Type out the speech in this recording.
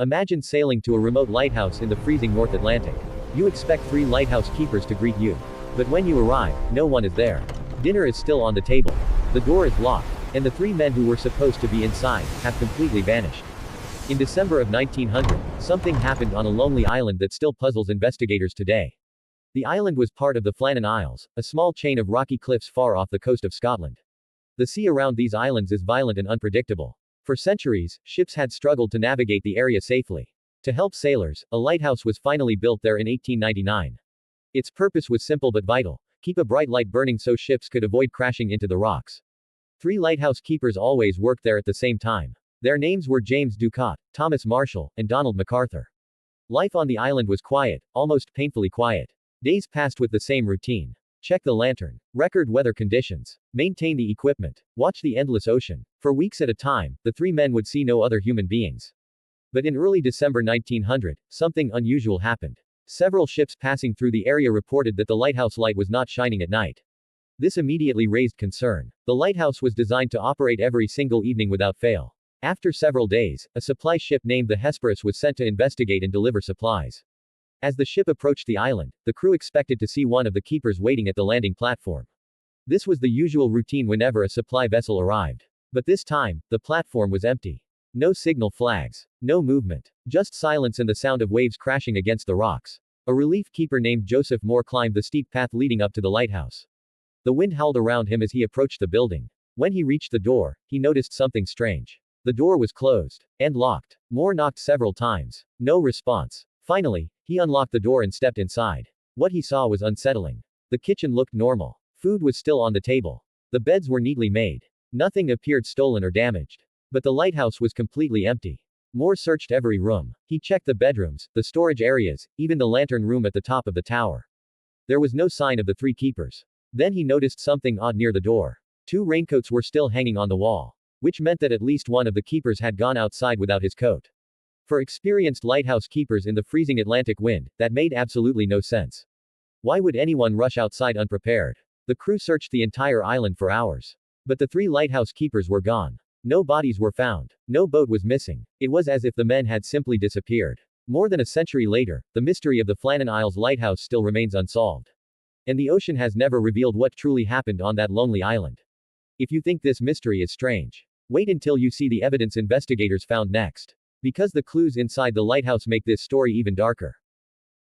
Imagine sailing to a remote lighthouse in the freezing North Atlantic. You expect 3 lighthouse keepers to greet you. But when you arrive, no one is there. Dinner is still on the table. The door is locked, and the 3 men who were supposed to be inside have completely vanished. In December of 1900, something happened on a lonely island that still puzzles investigators today. The island was part of the Flannan Isles, a small chain of rocky cliffs far off the coast of Scotland. The sea around these islands is violent and unpredictable. For centuries, ships had struggled to navigate the area safely. To help sailors, a lighthouse was finally built there in 1899. Its purpose was simple but vital: keep a bright light burning so ships could avoid crashing into the rocks. 3 lighthouse keepers always worked there at the same time. Their names were James Ducat, Thomas Marshall, and Donald MacArthur. Life on the island was quiet, almost painfully quiet. Days passed with the same routine. Check the lantern. Record weather conditions. Maintain the equipment. Watch the endless ocean. For weeks at a time, the 3 men would see no other human beings. But in early December 1900, something unusual happened. Several ships passing through the area reported that the lighthouse light was not shining at night. This immediately raised concern. The lighthouse was designed to operate every single evening without fail. After several days, a supply ship named the Hesperus was sent to investigate and deliver supplies. As the ship approached the island, the crew expected to see one of the keepers waiting at the landing platform. This was the usual routine whenever a supply vessel arrived. But this time, the platform was empty. No signal flags. No movement. Just silence and the sound of waves crashing against the rocks. A relief keeper named Joseph Moore climbed the steep path leading up to the lighthouse. The wind howled around him as he approached the building. When he reached the door, he noticed something strange. The door was closed. And locked. Moore knocked several times. No response. Finally, he unlocked the door and stepped inside. What he saw was unsettling. The kitchen looked normal. Food was still on the table. The beds were neatly made. Nothing appeared stolen or damaged. But the lighthouse was completely empty. Moore searched every room. He checked the bedrooms, the storage areas, even the lantern room at the top of the tower. There was no sign of the 3 keepers. Then he noticed something odd near the door. 2 raincoats were still hanging on the wall, which meant that at least one of the keepers had gone outside without his coat. For experienced lighthouse keepers in the freezing Atlantic wind, that made absolutely no sense. Why would anyone rush outside unprepared? The crew searched the entire island for hours. But the 3 lighthouse keepers were gone. No bodies were found. No boat was missing. It was as if the men had simply disappeared. More than a century later, the mystery of the Flannan Isles Lighthouse still remains unsolved. And the ocean has never revealed what truly happened on that lonely island. If you think this mystery is strange, wait until you see the evidence investigators found next. Because the clues inside the lighthouse make this story even darker.